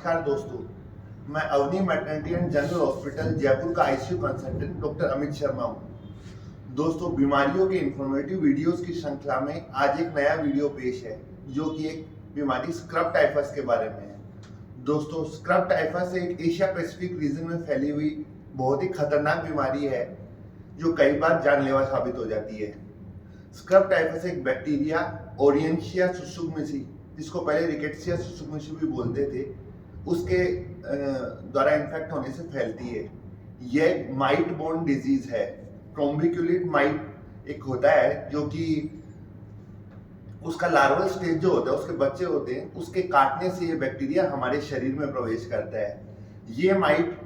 नमस्कार दोस्तों, मैं Avani maternity and general hospital Jaipur का ICU consultant doctor Amit Sharma हूँ। दोस्तों, बीमारियों के इंफॉर्मेटिव वीडियोस की श्रृंखला में आज एक नया वीडियो पेश है जो कि एक बीमारी स्क्रब टाइफस के बारे में है। दोस्तों, स्क्रब टाइफस एक एशिया पैसिफिक रीजन में फैली हुई बहुत ही खतरनाक बीमारी है जो कई बार जानलेवा साबित हो जाती है। स्क्रब टाइफस एक बैक्टीरिया ओरिएंशिया सुसुगमिसी, जिसको पहले रिकेट्सिया सुसुगमिसी भी बोलते थे, उसके द्वारा इन्फेक्ट होने से फैलती है। यह माइट बोर्न डिजीज है। ट्रोम्बिक्युलिट माइट एक होता है जो कि उसका लार्वल स्टेज जो होता है, उसके बच्चे होते हैं, उसके काटने से ये बैक्टीरिया हमारे शरीर में प्रवेश करता है। ये माइट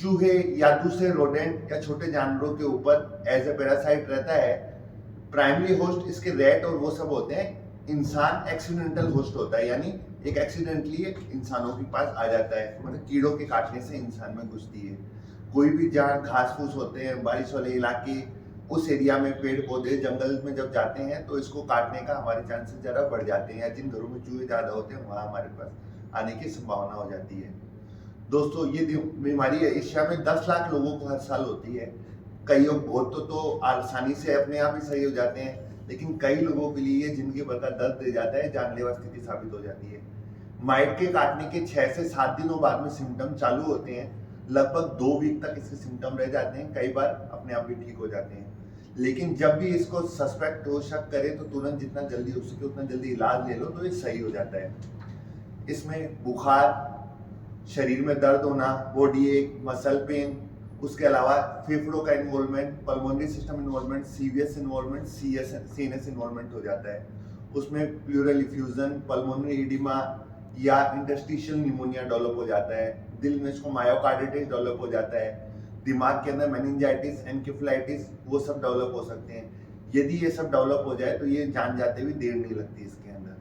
चूहे या दूसरे रोडेंट या छोटे जानवरों के ऊपर एज ए पैरासाइट रहता है। प्राइमरी होस्ट इसके रैट और वो सब होते हैं। इंसान एक्सीडेंटल होस्ट होता है, यानी एक एक्सीडेंटली इंसानों के पास आ जाता है, मतलब कीड़ों के काटने से इंसान में घुसती है। कोई भी जहाँ घास फूस होते हैं, बारिश वाले इलाके, उस एरिया में पेड़ पौधे जंगल में जब जाते हैं तो इसको काटने का हमारे चांसेस ज़रा बढ़ जाते हैं, या जिन घरों में चूहे ज़्यादा होते हैं वहाँ हमारे पास आने की संभावना हो जाती है। दोस्तों, ये बीमारी एशिया में 10 लाख लोगों को हर साल होती है। कई लोग बहुत तो आसानी से अपने आप ही सही हो जाते हैं, लेकिन कई लोगों के लिए जिंदगी भर का दर्द दे जाता है, जानलेवा स्थिति साबित हो जाती है। माइट के काटने के 6 से 7 दिनों बाद में सिम्टम चालू होते हैं। लगभग 2 वीक तक इसके सिम्टम रह जाते हैं, कई बार अपने आप भी ठीक हो जाते हैं। लेकिन जब भी इसको सस्पेक्ट हो, शक करे, तो तुरंत जितना जल्दी हो सके उतना जल्दी इलाज ले लो तो ये सही हो जाता है। इसमें बुखार, शरीर में दर्द होना, बॉडी एक, मसल पेन, उसके अलावा फेफड़ों का involvement, pulmonary system involvement, CVS involvement, CNS involvement हो जाता है। उसमें प्लूरल इफ्यूजन, पल्मोनरी एडिमा या इंटरस्टिशियल निमोनिया डेवलप हो जाता है। दिल में इसको मायोकार्डिटिस डेवलप हो जाता है। दिमाग के अंदर मेनिंजाइटिस, एनकेफेलाइटिस, वो सब डेवलप हो सकते हैं। यदि ये सब डेवलप हो जाए तो ये जान जाते हुए देर नहीं लगती इसके अंदर।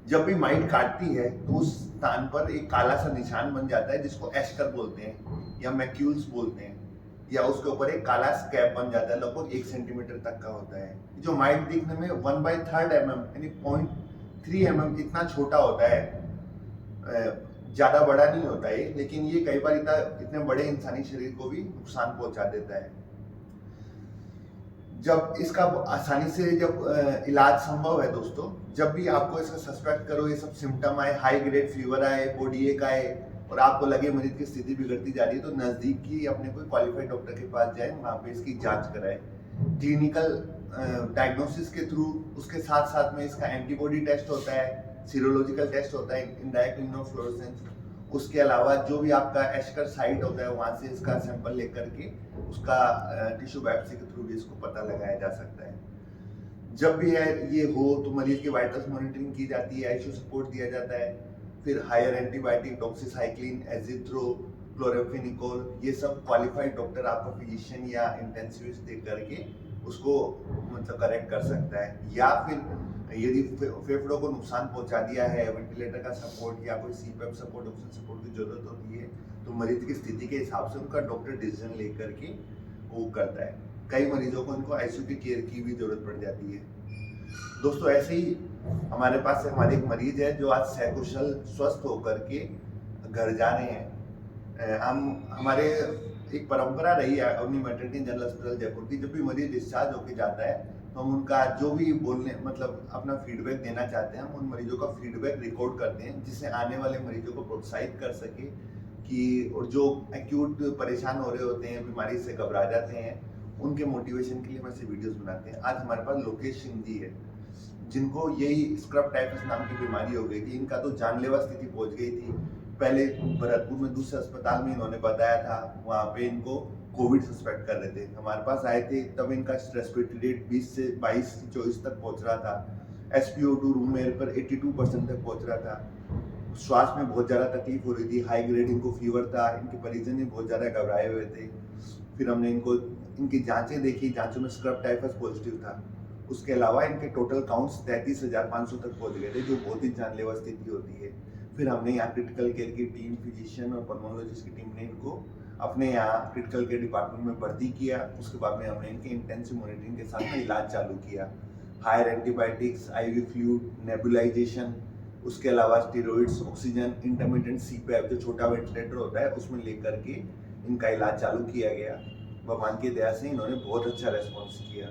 जब भी माइट काटती है तो उस स्थान पर एक काला सा निशान बन जाता है, जिसको एस्कर बोलते हैं या मैक्यूल्स बोलते हैं, या उसके ऊपर एक काला स्कैब बन जाता है, लगभग 1 सेंटीमीटर तक का होता है। जो माइट दिखने में 1/3 mm यानी 0.3 mm इतना छोटा होता है, ज्यादा बड़ा नहीं होता है, लेकिन ये कई बार इतने बड़े इंसानी शरीर को भी नुकसान पहुंचा देता है। जब इसका आसानी से इलाज संभव है दोस्तों, जब भी आपको इसका सस्पेक्ट करो, ये सब सिम्टम आए, हाई ग्रेड फीवर आए, बॉडी एक आए और आपको लगे मरीज की स्थिति बिगड़ती जा रही है, तो नजदीक की अपने कोई क्वालिफाइड डॉक्टर के पास जाए, वहाँ पे इसकी जांच कराए। क्लिनिकल डायग्नोसिस के थ्रू उसके साथ साथ में इसका एंटीबॉडी टेस्ट होता है, सीरोलॉजिकल टेस्ट होता है, इनडायरेक्ट इम्यूनोफ्लोरेसेंस। उसके अलावा जो भी आपका एस्कर साइट होता है, वहाँ से इसका सैंपल लेकर के उसका टिश्यू बायोप्सी के थ्रू भी इसको पता लगाया जा सकता है। जब भी ये हो तो मरीज की वाइटल्स मॉनिटरिंग की जाती है, आईसीयू सपोर्ट दिया जाता है। फिर हायर एंटीबायोटिक, डॉक्सीसाइक्लिन, एजिथ्रो, क्लोरोफेनिकोल, ये सब क्वालिफाइड डॉक्टर आपका फिजिशियन या इंटेंसिविस्ट देख करके उसको मतलब करेक्ट कर सकता है। या फिर यदि फेफड़ों को नुकसान पहुंचा दिया है, वेंटिलेटर का सपोर्ट या कोई सीपैप सपोर्ट, ऑक्सीजन सपोर्ट की जरूरत होती है, तो मरीज की स्थिति के हिसाब से उनका डॉक्टर डिसीजन लेकर के वो करता है। कई मरीजों को उनको आईसीयू की केयर की भी जरूरत पड़ जाती है। दोस्तों, ऐसे ही हमारे पास हमारे एक मरीज है जो आज सकुशल स्वस्थ होकर के घर जा रहे हैं। हमारे एक परंपरा रही है Avani maternity general hospital Jaipur की, जब भी मरीज डिस्चार्ज होकर जाता है तो हम उनका जो भी बोलने मतलब अपना फीडबैक देना चाहते हैं, हम उन मरीजों का फीडबैक रिकॉर्ड करते हैं, जिससे आने वाले मरीजों को प्रोत्साहित कर सके कि, और जो एक्यूट परेशान हो रहे होते हैं, बीमारी से घबरा जाते हैं, उनके मोटिवेशन के लिए हम ऐसे वीडियोस बनाते हैं। आज हमारे पास लोकेश सिंह जी है, जिनको यही स्क्रब टाइफस नाम की बीमारी हो गई थी। इनका तो जानलेवा स्थिति पहुंच गई थी। पहले भरतपुर में दूसरे अस्पताल में इन्होंने बताया था, वहाँ पे इनको कोविड सस्पेक्ट कर रहे थे। हमारे पास आए थे तब इनका रेस्पिरेटरी रेट 20 से 22 से 24 तक पहुंच रहा था। SpO2 रूम एयर पर 82% तक पहुंच रहा था। श्वास में बहुत ज़्यादा तकलीफ हो रही थी, हाई ग्रेड इनको फीवर था, इनके परिजन भी बहुत ज़्यादा घबराए हुए थे। फिर हमने इनकी जांचें देखी, जांचों में स्क्रब टाइफस पॉजिटिव था। उसके अलावा इनके टोटल काउंट्स 33,500 तक पहुंच गए थे, जो बहुत ही जानलेवा स्थिति होती है। फिर हमने यहाँ क्रिटिकल केयर की टीम, फिजिशियन और पल्मोनोलॉजिस्ट की टीम ने इनको अपने यहाँ क्रिटिकल केयर डिपार्टमेंट में भर्ती किया। उसके बाद में हमने इनके इंटेंसिव मॉनिटरिंग के साथ में इलाज चालू किया। Higher antibiotics, IV fluid, nebulization, उसके अलावा स्टेरॉइड्स, ऑक्सीजन, इंटरमिटेंट सीपैप जो छोटा वेंटिलेटर होता है उसमें लेकर के इनका इलाज चालू किया गया। भगवान की दया से इन्होंने बहुत अच्छा रेस्पॉन्स किया।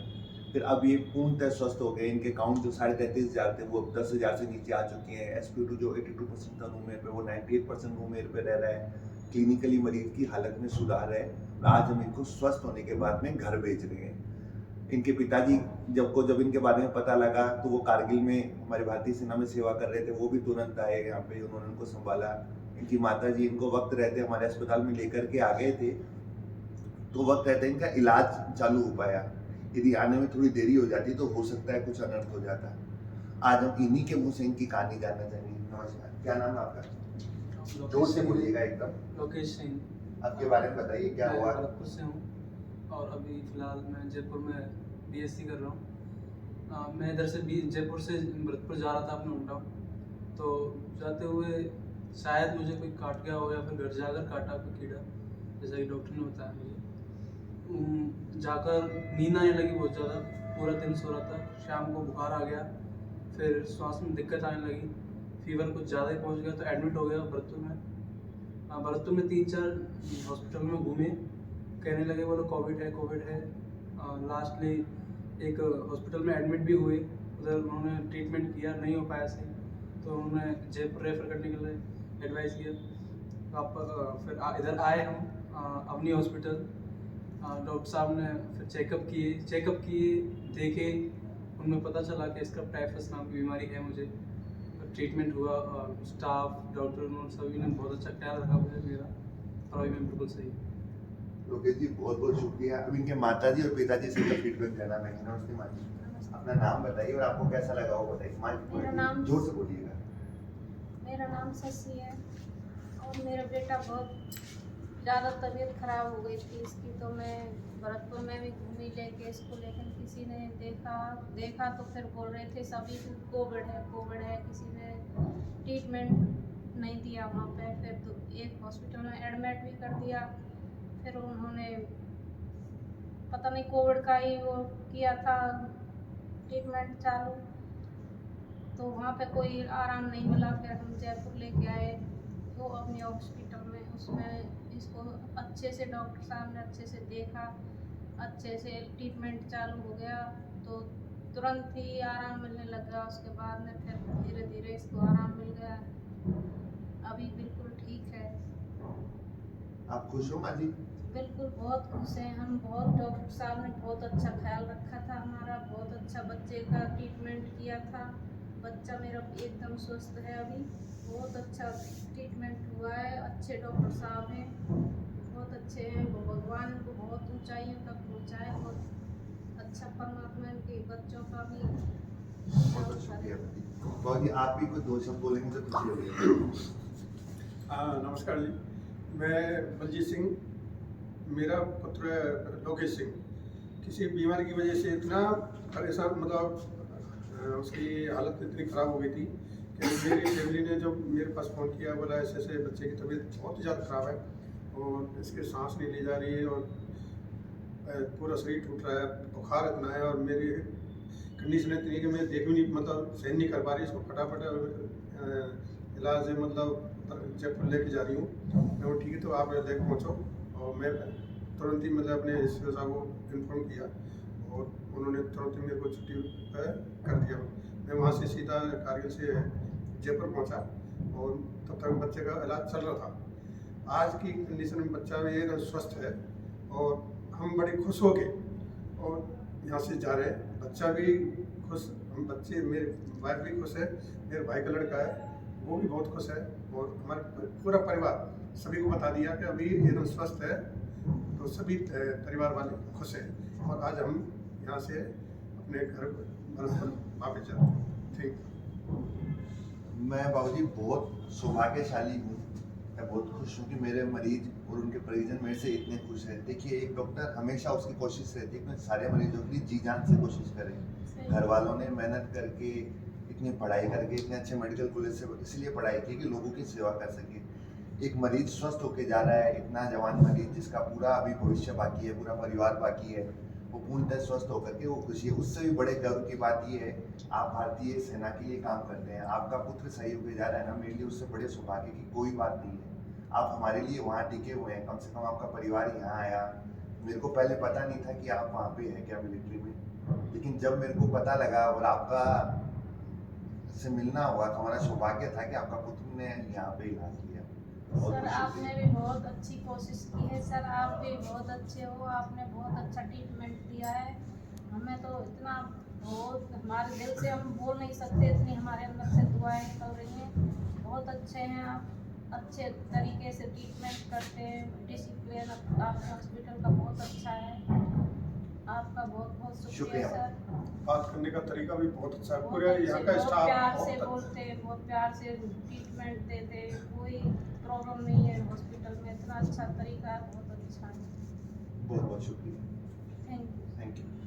फिर अब ये पूर्णतः स्वस्थ हो गए। इनके काउंट जो 33,500 थे वो अब 10,000 से नीचे आ चुके हैं। SpO2 जो 82% था रूम एयर पे वो 98% रूम एयर पे रह रहा है। क्लिनिकली मरीज की हालत में सुधार है। आज हम इनको स्वस्थ होने के बाद में घर भेज रहे हैं। इनके पिताजी जब इनके बारे में पता लगा तो वो कारगिल में हमारी भारतीय सेना में सेवा कर रहे थे, वो भी तुरंत आए यहाँ पे, उन्होंने उनको संभाला। इनकी माता जी इनको वक्त रहते हमारे अस्पताल में लेकर के आ गए थे, तो वक्त रहते इनका इलाज चालू हो पाया। यदि आने में थोड़ी देरी हो जाती तो हो सकता है कुछ अनर्थ हो जाता। आज हम इन्हीं के मुंह से इनकी कहानी जानना चाहेंगे। नमस्कार, क्या नाम है आपका? जोर से बोलिएगा एकदम। लोकेश सिंह। आपके बारे में बताइए, क्या हुआ? भरतपुर से हूँ और अभी फ़िलहाल मैं जयपुर में BSc कर रहा हूँ। मैं इधर से जयपुर से भरतपुर जा रहा था अपने होम टाउन, तो जाते हुए शायद मुझे कोई काट गया हो या फिर घर जाकर काटा कोई कीड़ा, जैसा कि डॉक्टर ने बताया मुझे। जाकर नींद आने लगी बहुत ज़्यादा, पूरा दिन सो रहा था। शाम को बुखार आ गया, फिर सांस में दिक्कत आने लगी, फीवर कुछ ज़्यादा ही पहुँच गया तो एडमिट हो गया भरतपुर में। भरतपुर में 3-4 हॉस्पिटल में घूमे, कहने लगे वो लोग कोविड है। लास्टली एक हॉस्पिटल में एडमिट भी हुए, उधर उन्होंने ट्रीटमेंट किया, नहीं हो पाया सही, तो उन्होंने जयपुर रेफ़र करने के लिए एडवाइस किया। फिर इधर आए हम अपनी हॉस्पिटल। डॉक्टर साहब ने फिर चेकअप किए, देखे, उनमें पता चला कि इसका टाइफस नाम की बीमारी है मुझे। ट्रीटमेंट हुआ, स्टाफ, डॉक्टर, उन्होंने सभी ने बहुत अच्छा ख्याल रखा मुझे मेरा, और अभी मैं बिल्कुल सही। लोकेश जी बहुत बहुत शुक्रिया। अब इनके माताजी और पिताजी से का फीडबैक देना मैं। नमस्ते माँ जी, अपना नाम बताइए और आपको कैसा लगा वो बताइए। मेरा नाम, जोर से बोलिएगा। मेरा नाम शशि है और मेरा बेटा बहुत ज़्यादा तबीयत खराब हो गई थी इसकी, तो मैं भरतपुर में भी घूमी लेके इसको, लेकिन किसी ने देखा तो फिर बोल रहे थे सभी कोविड है। किसी ने ट्रीटमेंट नहीं दिया वहाँ पे, फिर तो एक हॉस्पिटल में एडमिट भी कर दिया। फिर उन्होंने पता नहीं कोविड का ही वो किया था ट्रीटमेंट चालू, तो वहाँ पे कोई आराम नहीं मिला। फिर हम जयपुर लेके आए वो अपने हॉस्पिटल में, उसमें इसको अच्छे से डॉक्टर साहब ने अच्छे से देखा, अच्छे से ट्रीटमेंट चालू हो गया, तो तुरंत ही आराम मिलने लगा। उसके बाद में फिर धीरे धीरे इसको आराम मिल गया, अभी बिल्कुल ठीक है। आप खुश हो माँ जी? बिल्कुल बहुत खुश हैं हम। बहुत डॉक्टर साहब ने बहुत अच्छा ख्याल रखा था हमारा, बहुत अच्छा बच्चे का ट्रीटमेंट किया था। बच्चा मेरा एकदम स्वस्थ है अभी, बहुत अच्छा ट्रीटमेंट हुआ है। अच्छे डॉक्टर साहब हैं, बहुत अच्छे हैं। भगवान इनको बहुत ऊंचाइयों तक पहुँचाए, बहुत अच्छा परमात्मा इनके बच्चों का भी। बहुत शुक्रिया बहुत ही। आप भी कुछ दो शब्द बोलेंगे तो खुशी होगी। नमस्कार जी, मैं बलजीत सिंह, मेरा पुत्र है लोकेश सिंह। किसी बीमारी की वजह से इतना परेशान, मतलब उसकी हालत इतनी ख़राब हो गई थी कि मेरी फैमिली ने जब मेरे पास फ़ोन किया, बोला ऐसे बच्चे की तबीयत बहुत ही ज़्यादा ख़राब है और इसके सांस नहीं ली जा रही है और पूरा शरीर टूट रहा है, बुखार इतना है और मेरी कंडीशन इतनी कि मैं देख भी नहीं, मतलब सहन नहीं कर पा रही इसको। फटाफट इलाज मतलब जयपुर लेके जा रही हूँ। मैं वो ठीक है तो आप लेके पहुँचो, और मैं तुरंत ही मतलब अपने SPO साहब को इन्फॉर्म किया और उन्होंने तुरंत ही मेरे को छुट्टी कर दिया। मैं वहाँ से सीधा कारगिल से जयपुर पहुँचा और तब तक बच्चे का इलाज चल रहा था। आज की कंडीशन में बच्चा भी स्वस्थ है और हम बड़े खुश हो गए और यहाँ से जा रहे हैं। बच्चा भी खुश, हम बच्चे, मेरे वाइफ भी खुश है, मेरे भाई का लड़का है वो भी बहुत खुश है और हमारे पूरा परिवार सभी को बता दिया कि अभी एकदम स्वस्थ है, तो सभी परिवार वाले खुश हैं और आज हम यहाँ से अपने घर वापस जाते हैं। ठीक। मैं बाबूजी बहुत सौभाग्यशाली हूँ, मैं बहुत खुश हूँ कि मेरे मरीज और उनके परिजन मेरे से इतने खुश हैं। देखिए एक डॉक्टर हमेशा उसकी कोशिश रहती है कि सारे मरीजों की जी जान से कोशिश करें। घर वालों ने मेहनत करके, इतनी पढ़ाई करके, इतने अच्छे मेडिकल कॉलेज से इसलिए पढ़ाई की कि लोगों की सेवा कर सके। एक मरीज स्वस्थ होके जा रहा है, इतना जवान मरीज जिसका पूरा अभी भविष्य बाकी है, पूरा परिवार बाकी है, वो पूर्णतः स्वस्थ होकर के वो खुशी है। उससे भी बड़े गर्व की बात ये है, आप भारतीय सेना के लिए काम करते हैं, आपका पुत्र सही होकर जा रहा है ना, मेरे लिए उससे बड़े सौभाग्य की कोई बात नहीं है। आप हमारे लिए वहाँ टिके हुए हैं, कम से कम आपका परिवार यहाँ आया। मेरे को पहले पता नहीं था कि आप वहाँ पे हैं क्या मिलिट्री में, लेकिन जब मेरे को पता लगा और आपका से मिलना हुआ तो हमारा सौभाग्य था कि आपका पुत्र ने यहाँ पे इलाज लिया। बहुत सर खुशी आपने हुई। भी बहुत अच्छी कोशिश की है सर, आप भी बहुत अच्छे हो, आपने बहुत अच्छा ट्रीटमेंट दिया है। हमें तो इतना बहुत हमारे दिल से हम बोल नहीं सकते, इतनी हमारे अंदर से दुआएं निकल रही हैं। बहुत अच्छे हैं आप, अच्छे तरीके से ट्रीटमेंट करते हैं, डिसिप्लिन आपके हॉस्पिटल का बहुत अच्छा है। आपका बहुत बहुत शुक्रिया शुक्रिया। सर। बात करने का तरीका भी बहुत अच्छा है, बहुत पूरे अच्छे, यहाँ का बहुत स्टाफ प्यार से बहुत अच्छा। बोलते, बहुत प्यार से ट्रीटमेंट देते, कोई प्रॉब्लम नहीं है हॉस्पिटल में, इतना अच्छा तरीका है, बहुत अच्छा है। बहुत बहुत शुक्रिया। Thank you. Thank you.